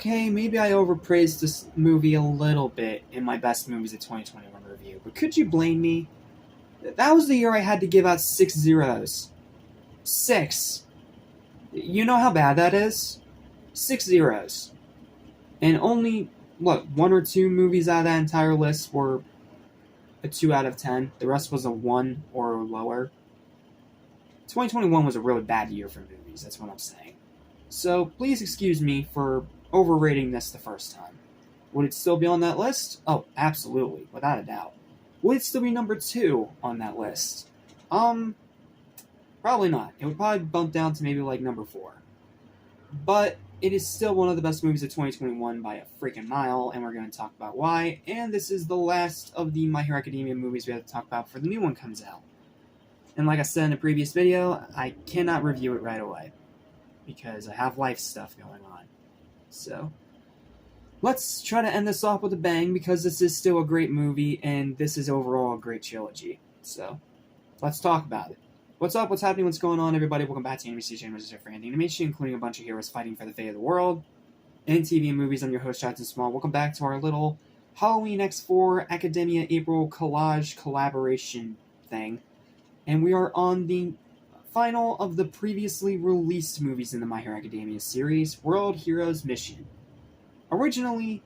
okay, maybe I overpraised this movie a little bit in my Best Movies of 2021 review, but could you blame me? That was the year I had to give out 6 zeros. 6. You know how bad that is? 6 zeros. And only, one or two movies out of that entire list were a 2 out of 10. The rest was a 1 or lower. 2021 was a really bad year for movies, that's what I'm saying. So please excuse me for overrating this the first time. Would it still be on that list? Oh, absolutely, without a doubt. Would it still be number 2 on that list? Probably not. It would probably bump down to maybe like number 4. But it is still one of the best movies of 2021 by a freaking mile, and we're going to talk about why. And this is the last of the My Hero Academia movies we have to talk about before the new one comes out. And like I said in the previous video, I cannot review it right away, because I have life stuff going on. So, let's try to end this off with a bang, because this is still a great movie, and this is overall a great trilogy. So, let's talk about it. What's up, what's happening, what's going on, everybody? Welcome back to NBC Channel's for Animation, including a bunch of heroes fighting for the fate of the world. And TV and movies, I'm your host, Jackson Small. Welcome back to our little Halloween X4 Academia April collage collaboration thing. And we are on the final of the previously released movies in the My Hero Academia series, World Heroes Mission. Originally,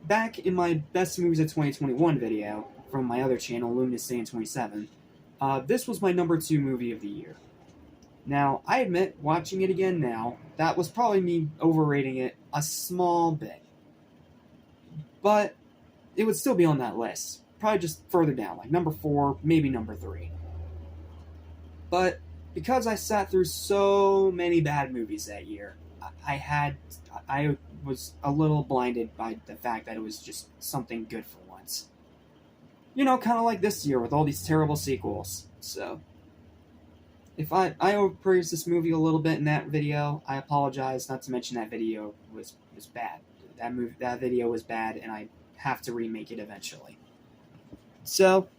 back in my Best Movies of 2021 video from my other channel, Luminous Saiyan 27, this was my number 2 movie of the year. Now, I admit, watching it again now, that was probably me overrating it a small bit. But it would still be on that list. Probably just further down, like number 4, maybe number 3. But because I sat through so many bad movies that year, I was a little blinded by the fact that it was just something good for once. You know, kind of like this year with all these terrible sequels. So, if I overpraised this movie a little bit in that video, I apologize. Not to mention that video was bad. That video was bad, and I have to remake it eventually. So,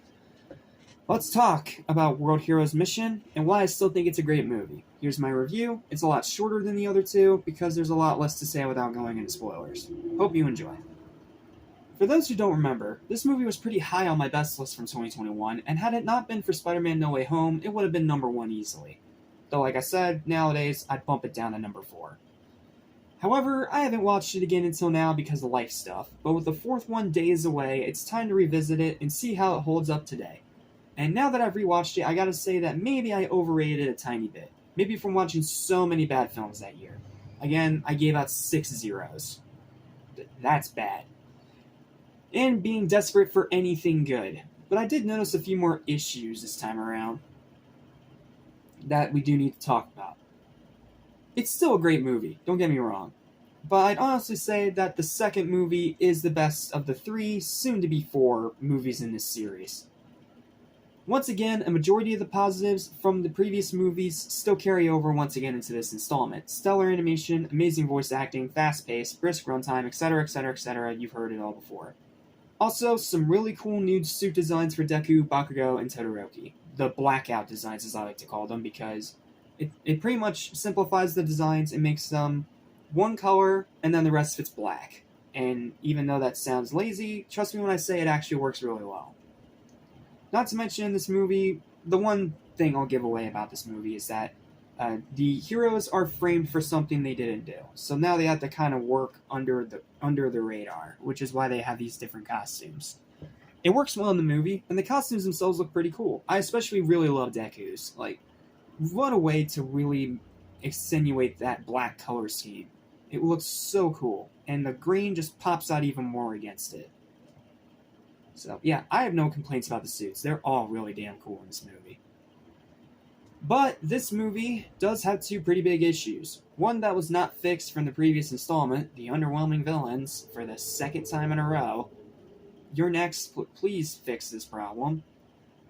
let's talk about World Heroes Mission and why I still think it's a great movie. Here's my review. It's a lot shorter than the other two because there's a lot less to say without going into spoilers. Hope you enjoy. For those who don't remember, this movie was pretty high on my best list from 2021, and had it not been for Spider-Man No Way Home, it would have been number 1 easily. Though like I said, nowadays, I'd bump it down to number 4. However, I haven't watched it again until now because of life stuff, but with the 4th one days away, it's time to revisit it and see how it holds up today. And now that I've rewatched it, I gotta say that maybe I overrated it a tiny bit. Maybe from watching so many bad films that year. Again, I gave out 6 zeros. That's bad. And being desperate for anything good. But I did notice a few more issues this time around that we do need to talk about. It's still a great movie, don't get me wrong. But I'd honestly say that the second movie is the best of the 3, soon to be 4, movies in this series. Once again, a majority of the positives from the previous movies still carry over once again into this installment. Stellar animation, amazing voice acting, fast pace, brisk runtime, etc, etc, etc, you've heard it all before. Also, some really cool nude suit designs for Deku, Bakugo, and Todoroki. The blackout designs, as I like to call them, because it pretty much simplifies the designs and makes them one color, and then the rest of it's black. And even though that sounds lazy, trust me when I say it actually works really well. Not to mention in this movie, the one thing I'll give away about this movie is that the heroes are framed for something they didn't do. So now they have to kind of work under the radar, which is why they have these different costumes. It works well in the movie, and the costumes themselves look pretty cool. I especially really love Deku's. Like, what a way to really extenuate that black color scheme. It looks so cool, and the green just pops out even more against it. So, yeah, I have no complaints about the suits. They're all really damn cool in this movie. But this movie does have 2 pretty big issues. One that was not fixed from the previous installment, the underwhelming villains, for the 2nd time in a row. You're next, please fix this problem.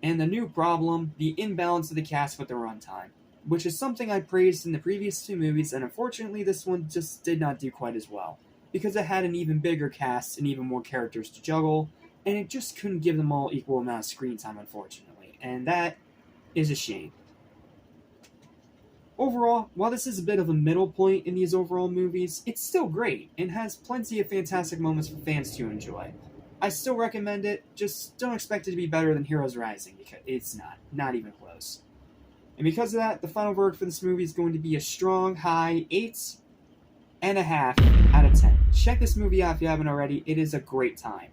And the new problem, the imbalance of the cast with the runtime, which is something I praised in the previous 2 movies, and unfortunately this one just did not do quite as well, because it had an even bigger cast and even more characters to juggle, and it just couldn't give them all equal amount of screen time, unfortunately, and that is a shame. Overall, while this is a bit of a middle point in these overall movies, it's still great and has plenty of fantastic moments for fans to enjoy. I still recommend it, just don't expect it to be better than Heroes Rising, because it's not even close. And because of that, the final verdict for this movie is going to be a strong, high 8.5 out of 10. Check this movie out if you haven't already, it is a great time.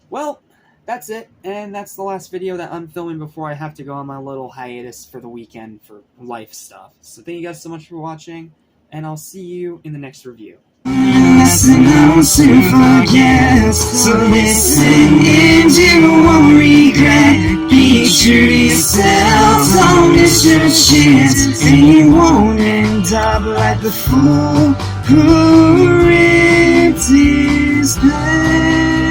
Well, that's it, and that's the last video that I'm filming before I have to go on my little hiatus for the weekend for life stuff. So thank you guys so much for watching, and I'll see you in the next review. Listen on to forget, so listen and you won't regret. Be true to yourself, don't miss your chance, and you won't end up like the fool who ripped his pants.